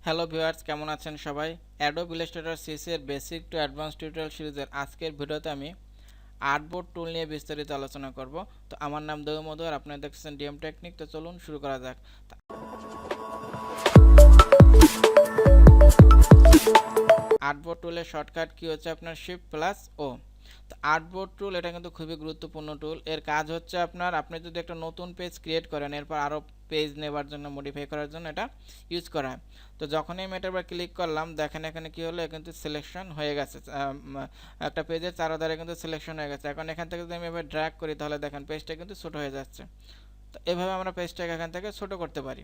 Hello viewers, কেমন আছেন সবাই? অ্যাডোব ইলাস্ট্রেটর সিসি এর বেসিক টু অ্যাডভান্স টিউটোরিয়াল সিরিজের আজকের ভিডিওতে আমি আর্টবোর্ড টুল নিয়ে বিস্তারিত আলোচনা করব। তো আমার নাম দেবমধু আর আপনারা দেখছেন ডিএমটেকনিক। তো চলুন শুরু করা যাক। আর্টবোর্ড টুলের শর্টকাট কি হচ্ছে আপনার শিফট প্লাস ও। তো আর্টবোর্ড টুল এটা কিন্তু খুবই গুরুত্বপূর্ণ টুল। এর কাজ হচ্ছে আপনি যদি একটা নতুন পেজ ক্রিয়েট করেন, এরপর আরও পেজ নেবার জন্য, মডিফাই করার জন্য এটা ইউজ করা হয়। তো যখনই আমি এটার উপর ক্লিক করলাম, দেখেন এখানে কি হলো, কিন্তু সিলেকশন হয়ে গেছে। একটা পেজের চারোধারে কিন্তু সিলেকশন হয়ে গেছে। এখন এখান থেকে যদি আমি এবার ড্র্যাগ করি, তাহলে দেখেন পেজটা কিন্তু ছোট হয়ে যাচ্ছে। তো এভাবে আমরা পেজটাকে এখান থেকে ছোট করতে পারি।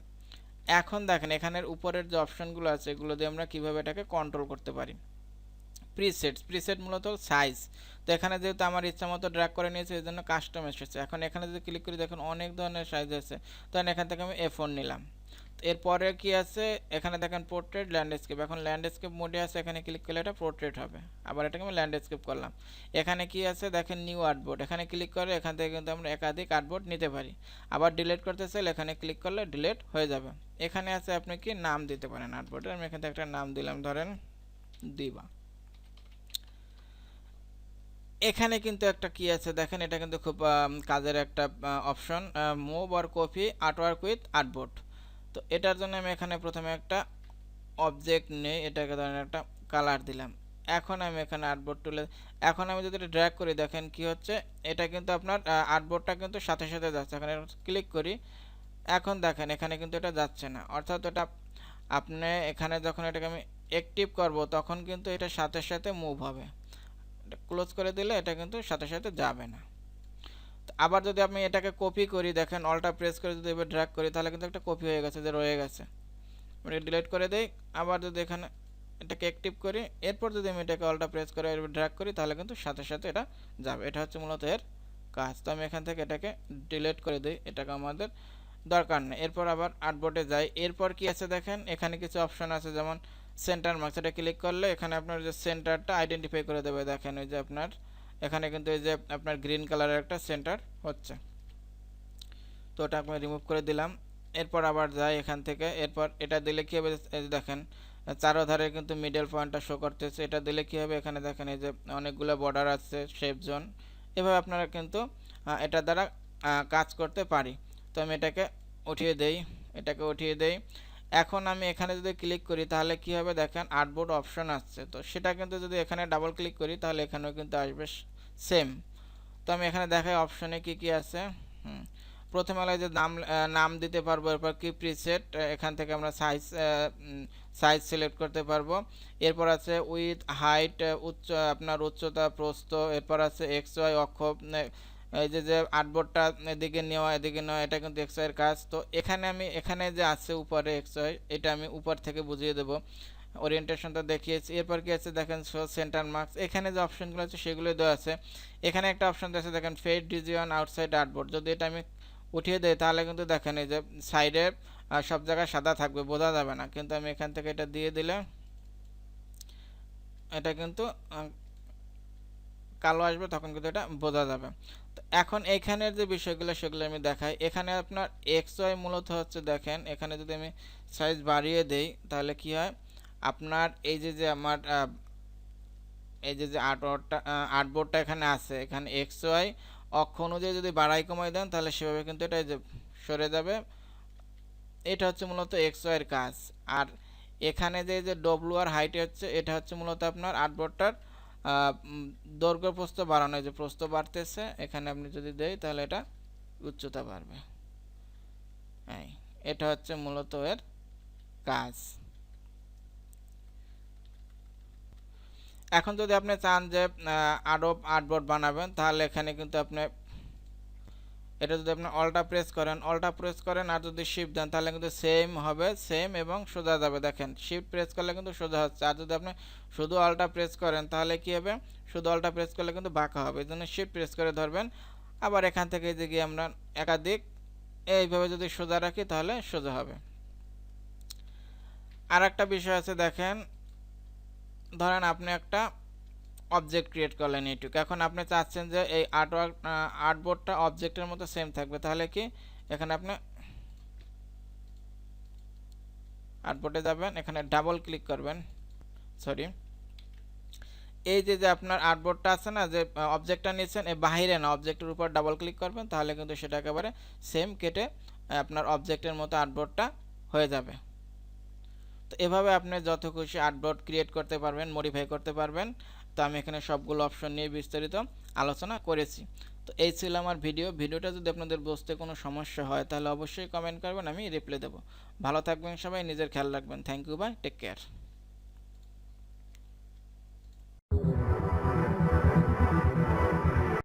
এখন দেখেন এখানের উপরের যে অপশনগুলো আছে, এগুলো দিয়ে আমরা কীভাবে এটাকে কন্ট্রোল করতে পারি। প্রিসেট মূলত সাইজ। তো এখানে যেহেতু আমার ইচ্ছা মতো ড্র্যাগ করে নিয়েছে, এই জন্য কাস্টম এসেছে। এখন এখানে যদি ক্লিক করি, দেখুন অনেক ধরনের সাইজ আছে। তো এখান থেকে আমি A4 নিলাম। তো এরপরে কি আছে, এখানে দেখেন পোর্ট্রেট, ল্যান্ডস্কেপ। এখন ল্যান্ডস্কেপ মোডে আছে, এখানে ক্লিক করলে এটা পোর্ট্রেট হবে। আবার এটাকে আমি ল্যান্ডস্কেপ করলাম। এখানে কি আছে দেখেন, নিউ আর্টবোর্ড। এখানে ক্লিক করে এখান থেকে কিন্তু আমরা একাধিক আর্টবোর্ড নিতে পারি। আবার ডিলিট করতে চাইলে এখানে ক্লিক করলে ডিলিট হয়ে যাবে। এখানে আছে আপনি কি নাম দিতে পারেন আর্টবোর্ডের। আমি এখান থেকে একটা নাম দিলাম, ধরেন দিবা। এখানে কিন্তু একটা কি আছে দেখেন, এটা কিন্তু খুব কাজের একটা option, move or copy artwork with artboard. তো এটার জন্য আমি এখানে প্রথমে একটা অবজেক্ট নেই, এটাকে ধরেন একটা কালার দিলাম। এখন আমি এখানে আর্টবোর্ড তুলে, এখন আমি যদি এটা ড্র্যাগ করি, দেখেন কি হচ্ছে, এটা কিন্তু আপনার আর্টবোর্ডটা কিন্তু সাথে সাথে যাচ্ছে। এখানে ক্লিক করি, এখন দেখেন এখানে কিন্তু এটা যাচ্ছে না। অর্থাৎ এটা আপনি এখানে যখন এটাকে আমি অ্যাক্টিভ করব, তখন কিন্তু এটা সাথে সাথে মুভ হবে। ক্লোজ করে দিলে এটা কিন্তু সাথে সাথে যাবে না। তো আবার যদি আমি এটাকে কপি করি, দেখেন অলটা প্রেস করে যদি এবার ড্র্যাগ করি, তাহলে কিন্তু একটা কপি হয়ে গেছে, যে রয়ে গেছে। আমি ডিলিট করে দেই। আবার যদি এখানে এটাকে অ্যাক্টিভ করি, এরপর যদি আমি এটাকে অলটা প্রেস করে ড্র্যাগ করি, তাহলে কিন্তু সাথে সাথে এটা যাবে। এটা হচ্ছে মূলত এর কাজ। তো আমি এখান থেকে এটাকে ডিলিট করে দিই, এটাকে আমাদের দরকার নেই। এরপর আবার আর্টবোর্ডে যাই। এরপর কি আছে দেখেন, এখানে কিছু অপশন আছে, যেমন সেন্টার মার্কস। এটা ক্লিক করলে এখানে আপনার যে সেন্টারটা আইডেন্টিফাই করে দেবে। দেখেন ওই যে আপনার এখানে কিন্তু এই যে আপনার গ্রিন কালারের একটা সেন্টার হচ্ছে। তো ওটা আমি রিমুভ করে দিলাম। এরপর আবার যাই এখান থেকে। এরপর এটা দিলে কী হবে, দেখেন চারোধারে কিন্তু মিডল পয়েন্টটা শো করতেছে। এটা দিলে কী হবে, এখানে দেখেন এই যে অনেকগুলো বর্ডার আছে, শেপ জোন। এভাবে আপনারা কিন্তু এটা দ্বারা কাজ করতে পারি। তো আমি এটাকে উঠিয়ে দেই, এটাকে উঠিয়ে দেই। এখন আমি এখানে যদি ক্লিক করি, তাহলে কি হবে দেখেন, আর্টবোর্ড অপশন আসছে। তো সেটা কিন্তু যদি এখানে ডাবল ক্লিক করি, তাহলে এখানেও কিন্তু আসবে সেম। তো আমি এখানে দেখাই অপশনে কি কি আছে। প্রথমে হলো যে নাম দিতে পারবো। এরপর কি প্রিসেট, এখান থেকে আমরা সাইজ সিলেক্ট করতে পারবো। এরপর আছে উইথ হাইট, আপনার উচ্চতা, প্রস্থ। এরপর আছে এক্স ওয়াই অক্ষ, এই যে আর্টবোর্ডটা এদিকে নেওয়া এদিকে নেওয়া, এটা কিন্তু এক্স ওয়াইয়ের কাজ। তো এখানে যে আছে উপরে এক্স ওয়াই, এটা আমি উপর থেকে বুঝিয়ে দেবো, ওরিয়েন্টেশনটা দেখিয়েছি। এরপর কি আছে দেখেন, শো সেন্টার মার্কস। এখানে যে অপশনগুলো আছে সেগুলোই দেওয়া আছে। এখানে একটা অপশন আছে দেখেন, ফেড রিজিয়ন আউটসাইড আর্টবোর্ড। যদি এটা আমি উঠিয়ে দেয়, তাহলে কিন্তু দেখেন এই যে সাইডে সব জায়গায় সাদা থাকবে, বোঝা যাবে না। কিন্তু আমি এখান থেকে এটা দিয়ে দিলে এটা কিন্তু কালো আসবে, তখন কিন্তু এটা বোঝা যাবে। তো এখন এখানের যে বিষয়গুলো সেগুলো আমি দেখাই। এখানে আপনার এক্স ওয়াই মূলত হচ্ছে, দেখেন এখানে যদি আমি সাইজ বাড়িয়ে দেই, তাহলে কি হয়, আপনার এই যে আমার এই যে আর্টবোর্ডটা এখানে আছে, এখানে এক্স ওয়াই অক্ষ অনুযায়ী যদি বাড়াই কমাই দেন, তাহলে সেভাবে কিন্তু এটা যে সরে যাবে। এটা হচ্ছে মূলত এক্স ওয়াইয়ের কাজ। আর এখানে যে ডব্লু আর হাইট হচ্ছে, এটা হচ্ছে মূলত আপনার আর্টবোর্ডটার দৈর্ঘ্য প্রস্থ বাড়ানো। যে প্রস্থ বাড়তেছে, এখানে আপনি যদি দেই, তাহলে এটা উচ্চতা বাড়বে। এটা হচ্ছে মূলত এর কাজ। এখন যদি আপনি চান যে আরও আর্টবোর্ড বানাবেন, তাহলে এখানে কিন্তু আপনি এটা যদি আপনি অলটা প্রেস করেন আর যদি শিফট দেন, তাহলে কিন্তু সেম হবে, সেম এবং সোজা যাবে। দেখেন শিফট প্রেস করলে কিন্তু সোজা হচ্ছে। আর যদি আপনি শুধু অলটা প্রেস করেন, তাহলে কি হবে, শুধু অলটা প্রেস করলে কিন্তু বাঁকা হবে। এই জন্য শিফট প্রেস করে ধরবেন। আবার এখান থেকে যে গিয়ে আমরা একাধিক এইভাবে যদি সোজা রাখি, তাহলে সোজা হবে। আর একটা বিষয় আছে দেখেন, ধরেন আপনি একটা অবজেক্ট ক্রিয়েট করলেন এইটুকু। এখন আপনি চাচ্ছেন যে এই আর্টবোর্ডটা অবজেক্টের মতো সেম থাকবে, তাহলে কি এখানে আপনি আর্টবোর্ডে যাবেন, এখানে ডাবল ক্লিক করবেন, সরি এই যে আপনার আর্টবোর্ডটা আছে না, যে অবজেক্টটা নিয়েছেন এর বাইরে না, অবজেক্টের উপর ডাবল ক্লিক করবেন, তাহলে কিন্তু সেটা একেবারে সেম কেটে আপনার অবজেক্টের মতো আর্টবোর্ডটা হয়ে যাবে। তো এভাবে আপনি যত খুশি আর্টবোর্ড ক্রিয়েট করতে পারবেন, মডিফাই করতে পারবেন। তো আমি এখানে সবগুলো অপশন নিয়ে বিস্তারিত আলোচনা করেছি। তো এই ছিল আমার ভিডিওটা যদি আপনাদের বুঝতে কোনো সমস্যা হয় তাহলে অবশ্যই কমেন্ট করবেন, আমি রিপ্লাই দেবো। ভালো থাকবেন সবাই, নিজের খেয়াল রাখবেন। Thank you, bye, take care.